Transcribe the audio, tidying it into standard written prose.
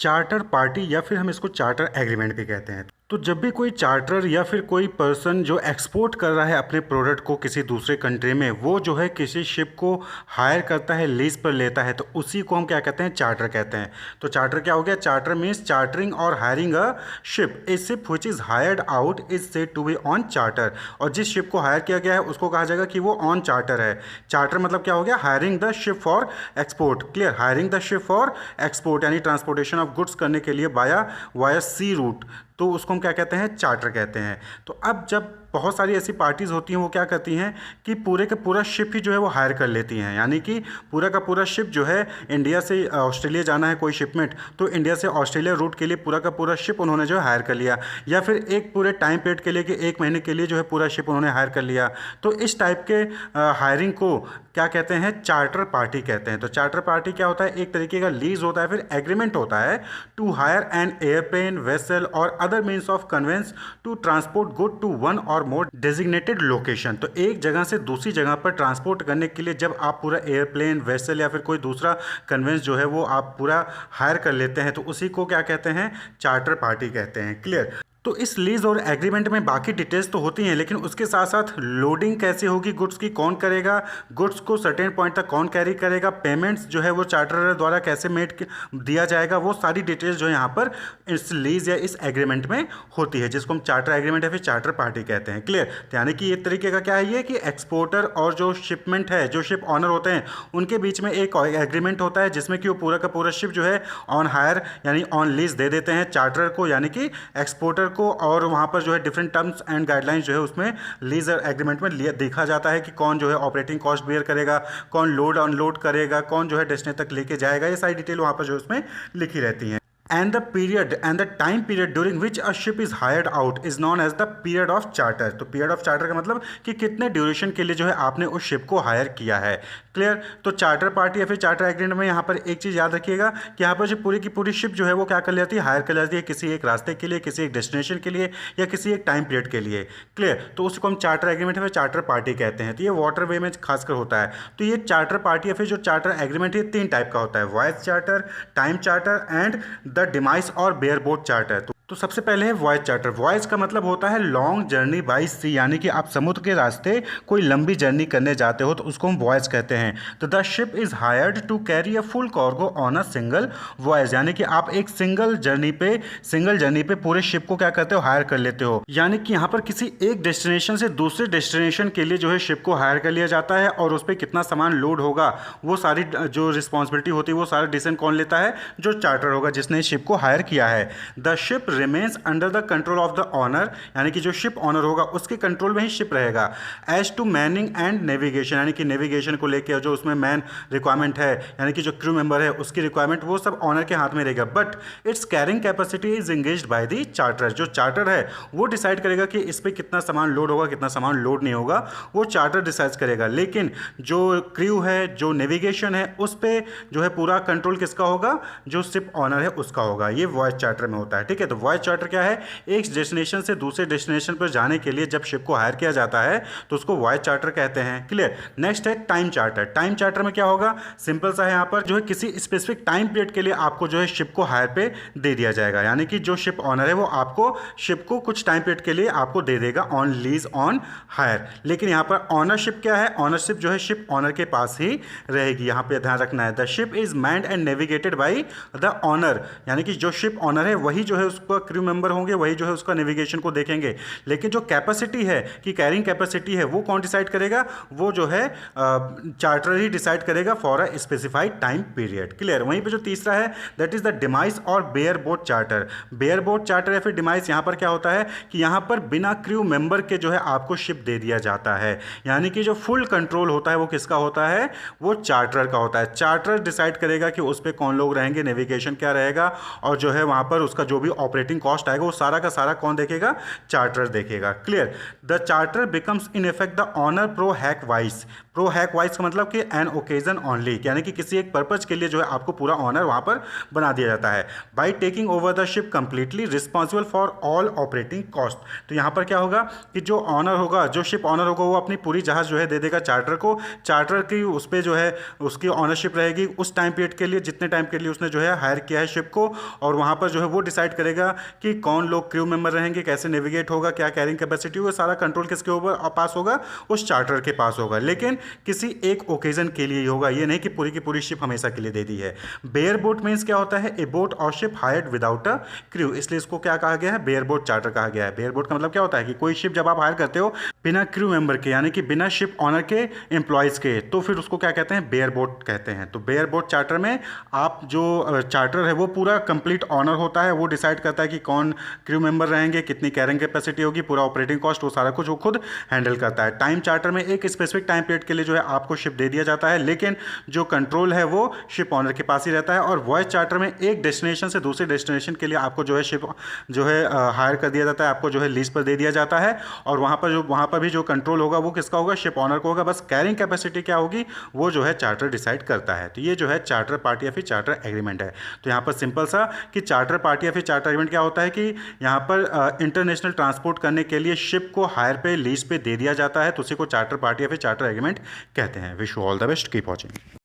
Charter party या फिर हम इसको चार्टर एग्रीमेंट भी कहते हैं। तो जब भी कोई चार्टर या फिर कोई पर्सन जो एक्सपोर्ट कर रहा है अपने प्रोडक्ट को किसी दूसरे कंट्री में, वो जो है किसी शिप को हायर करता है, लीज पर लेता है, तो उसी को हम क्या कहते हैं, चार्टर कहते हैं। तो चार्टर क्या हो गया, चार्टर मीन्स चार्टरिंग और hiring a ship. A ship which is hired out is said to be on charter. और जिस शिप को हायर किया गया है उसको कहा जाएगा कि वो ऑन चार्टर है। चार्टर मतलब क्या हो गया, hiring the ship for export. Clear, hiring the ship for export यानी ट्रांसपोर्टेशन ऑफ गुड्स करने के लिए वाया सी रूट, तो उसको हम क्या कहते हैं, चार्टर कहते हैं। तो अब जब बहुत सारी ऐसी पार्टीज़ होती हैं वो क्या करती हैं कि पूरे का पूरा शिप ही जो है वो हायर कर लेती हैं, यानी कि पूरा का पूरा शिप जो है, इंडिया से ऑस्ट्रेलिया जाना है कोई शिपमेंट, तो इंडिया से ऑस्ट्रेलिया रूट के लिए पूरा का पूरा शिप उन्होंने जो है हायर कर लिया, या फिर एक पूरे टाइम पीरियड के लिए कि 1 महीने के लिए जो है पूरा शिप उन्होंने हायर कर लिया। तो इस टाइप के हायरिंग को क्या कहते हैं, चार्टर पार्टी कहते हैं। तो चार्टर पार्टी क्या होता है, एक तरीके का लीज होता है, फिर एग्रीमेंट होता है to hire an airplane, vessel और other means of conveyance to transport good to one और मोर डेजिग्नेटेड लोकेशन। तो एक जगह से दूसरी जगह पर ट्रांसपोर्ट करने के लिए जब आप पूरा एयरप्लेन, वेसल या फिर कोई दूसरा कन्वेंस जो है वो आप पूरा हायर कर लेते हैं, तो उसी को क्या कहते हैं, चार्टर पार्टी कहते हैं। क्लियर। तो इस लीज और एग्रीमेंट में बाकी डिटेल्स तो होती हैं, लेकिन उसके साथ साथ लोडिंग कैसे होगी गुड्स की, कौन करेगा, गुड्स को सर्टेन पॉइंट तक कौन कैरी करेगा, पेमेंट्स जो है वो चार्टर द्वारा कैसे दिया जाएगा, वो सारी डिटेल्स जो है यहाँ पर इस लीज या इस एग्रीमेंट में होती है, जिसको हम चार्टर एग्रीमेंट या फिर चार्टर पार्टी कहते हैं। क्लियर। तो यानी कि ये तरीके का क्या है, ये कि एक्सपोर्टर और जो शिपमेंट है, जो शिप ऑनर होते हैं, उनके बीच में एक एग्रीमेंट होता है जिसमें कि वो पूरा का पूरा शिप जो है ऑन हायर यानी ऑन लीज दे देते हैं चार्टर को, यानी कि एक्सपोर्टर को, और वहाँ पर जो है डिफरेंट टर्म्स एंड गाइडलाइंस जो है उसमें लीज एग्रीमेंट में देखा जाता है कि कौन जो है ऑपरेटिंग कॉस्ट बेयर करेगा, कौन लोड अनलोड करेगा, कौन जो है डेस्टिनेशन तक लेके जाएगा, ये सारी डिटेल वहाँ पर जो उसमें लिखी रहती हैं। And the time period during which a ship is hired out is known as the period of charter। तो period of charter का मतलब कि कितने ड्यूरेशन के लिए जो है आपने उस शिप को हायर किया है। क्लियर। तो चार्टर पार्टी या फिर चार्टर एग्रीमेंट में यहाँ पर एक चीज़ याद रखिएगा कि यहाँ पर जो पूरी की पूरी शिप जो है वो क्या कर लेती है, हायर कर लेती है किसी एक रास्ते के लिए, किसी एक डेस्टिनेशन के लिए या किसी एक टाइम पीरियड के लिए। क्लियर। तो उसको हम चार्टर एग्रीमेंट या फिर चार्टर पार्टी कहते हैं। तो ये वाटर वे में खासकर होता है। तो ये चार्टर पार्टी या फिर जो चार्टर एग्रीमेंट, ये 3 टाइप का होता है, voyage charter, time charter and the demise or bareboat charter. तो सबसे पहले है वॉयज चार्टर। वॉयज का मतलब होता है लॉन्ग जर्नी बाई सी, यानी कि आप समुद्र के रास्ते कोई लंबी जर्नी करने जाते हो तो उसको हम वॉयज कहते हैं। तो the ship is hired to carry a full cargo on a single voyage, यानी कि आप एक सिंगल जर्नी पे पूरे शिप को क्या करते हो, हायर कर लेते हो। यानी कि यहाँ पर किसी एक डेस्टिनेशन से दूसरे डेस्टिनेशन के लिए जो है शिप को हायर कर लिया जाता है, और उस पर कितना सामान लोड होगा वो सारी जो रिस्पॉन्सिबिलिटी होती है वो सारा डिसीजन कौन लेता है, जो चार्टर होगा जिसने शिप को हायर किया है। The ship remains under the control of the owner, यानी कि जो शिप ऑनर होगा उसके कंट्रोल में ही शिप रहेगा। As to manning and navigation, यानी कि नेविगेशन को लेकर जो उसमें मैन रिक्वायरमेंट है, यानी कि जो क्रू मेंबर है उसकी रिक्वायरमेंट, वो सब ऑनर के हाथ में रहेगा। But it's carrying capacity is engaged by the charter. जो चार्टर है वो डिसाइड करेगा कि इस पर कितना सामान लोड होगा, कितना सामान लोड नहीं होगा, वो चार्टर डिसाइड करेगा। लेकिन जो क्रू है, जो नेविगेशन है, उस पर जो है पूरा कंट्रोल किसका होगा, जो शिप ऑनर है उसका होगा। ये वॉयज चार्टर में होता है। ठीक है। तो वॉयज चार्टर क्या है, एक डेस्टिनेशन से दूसरे डेस्टिनेशन पर जाने के लिए जब शिप को हायर किया जाता है तो उसको वॉयज चार्टर कहते हैं। क्लियर। नेक्स्ट है टाइम चार्टर। टाइम चार्टर में क्या होगा, सिंपल सा है, यहाँ पर जो है किसी स्पेसिफिक टाइम पीरियड के लिए आपको जो है शिप को हायर पे दे दिया जाएगा, यानी कि जो शिप ऑनर है वो आपको शिप को कुछ टाइम पीरियड के लिए आपको दे देगा ऑन लीज, ऑन हायर। लेकिन यहाँ पर ऑनरशिप क्या है, ऑनरशिप जो है शिप ऑनर के पास ही रहेगी। यहाँ पे ध्यान रखना है, the ship is manned and navigated by the owner, यानी कि जो शिप ऑनर है वही जो है उसका क्रू मेंबर होंगे, वही जो है उसका नेविगेशन को देखेंगे। लेकिन जो कैपेसिटी है कि कैरिंग कैपेसिटी है वो कौन डिसाइड करेगा, वो जो है चार्टर ही डिसाइड करेगा for a specified time period. Clear. वहीं पे जो तीसरा है that is the demise or bareboat charter. Bareboat charter या फिर डिमाइस, यहाँ पर क्या होता है कि यहाँ पर बिना क्रू मेंबर के जो है आपको शिप दे दिया जाता है, यानी कि जो फुल कंट्रोल होता है वो किसका होता है, वो चार्टर का होता है। चार्टर डिसाइड करेगा कि उस पर कौन लोग रहेंगे, नेविगेशन क्या रहेगा, और जो है वहाँ पर उसका जो भी ऑपरेटिंग ऑपरेटिंग कॉस्ट आएगा वो सारा का सारा कौन देखेगा, चार्टर देखेगा। Clear. The charter becomes in effect the owner pro hac vice. Pro hac vice का मतलब कि एन ओकेजन ऑनली, यानी कि किसी एक पर्पज के लिए जो है आपको पूरा ऑनर वहां पर बना दिया जाता है। By taking over the ship completely responsible for all operating cost. तो यहाँ पर क्या होगा कि जो ऑनर होगा, जो शिप ऑनर होगा, वो अपनी पूरी जहाज जो है दे देगा चार्टर को। चार्टर की उस पर जो है उसकी ऑनरशिप रहेगी उस टाइम पीरियड के लिए जितने टाइम के लिए उसने जो है हायर किया है शिप को, और वहाँ पर जो है वो डिसाइड करेगा कि कौन लोग क्रू मेंबर रहेंगे, कैसे नेविगेट होगा, क्या कैरिंग कैपेसिटी होगा, सारा कंट्रोल किसके ऊपर पास होगा, उस चार्टर के पास होगा। लेकिन किसी एक ओकेजन के लिए ही होगा, ये नहीं कि पूरी की पूरी शिप हमेशा के लिए दे दी है। बेयर बोट मीन्स क्या होता है, ए बोट और ship hired without a crew, इसलिए इसको क्या कहा गया है, बेयर बोट चार्टर कहा गया है। बेयर बोट का मतलब क्या होता है कि कोई शिप जब आप हायर करते हो बिना क्रू मेंबर के, यानी कि बिना शिप ऑनर के, एम्प्लॉयज के, तो फिर उसको क्या कहते हैं, बेयर बोट कहते हैं। तो बेयर बोट चार्टर में आप जो चार्टर है वो पूरा कंप्लीट ऑनर होता है, वो डिसाइड करता है कि कौन क्रू मेंबर रहेंगे, कितनी कैरिंग कैपेसिटी होगी, पूरा ऑपरेटिंग कॉस्ट, वो सारा कुछ वो खुद हैंडल करता है। टाइम चार्टर में एक स्पेसिफिक टाइम पीरियड के लिए जो है आपको शिप दे दिया जाता है, लेकिन जो कंट्रोल है वो शिप ऑनर के पास ही रहता है। और वॉयस चार्टर में एक डेस्टिनेशन से दूसरे डेस्टिनेशन के लिए आपको जो है शिप जो है हायर कर दिया जाता है, आपको जो है लीज पर दे दिया जाता है, और वहाँ पर भी जो कंट्रोल होगा वो किसका होगा, शिप ऑनर को होगा। बस कैरिंग कैपेसिटी क्या होगी वो जो है चार्टर डिसाइड करता है। तो ये जो है चार्टर पार्टी या फिर चार्टर एग्रीमेंट है। तो यहाँ पर सिंपल सा कि चार्टर पार्टी या फिर चार्टर एग्रीमेंट क्या होता है कि यहाँ पर इंटरनेशनल ट्रांसपोर्ट करने के लिए शिप को हायर पे, लीज पे दे दिया जाता है, तो उसी को चार्टर पार्टी या फिर चार्टर एग्रीमेंट कहते हैं। Wish you all the best, keep watching.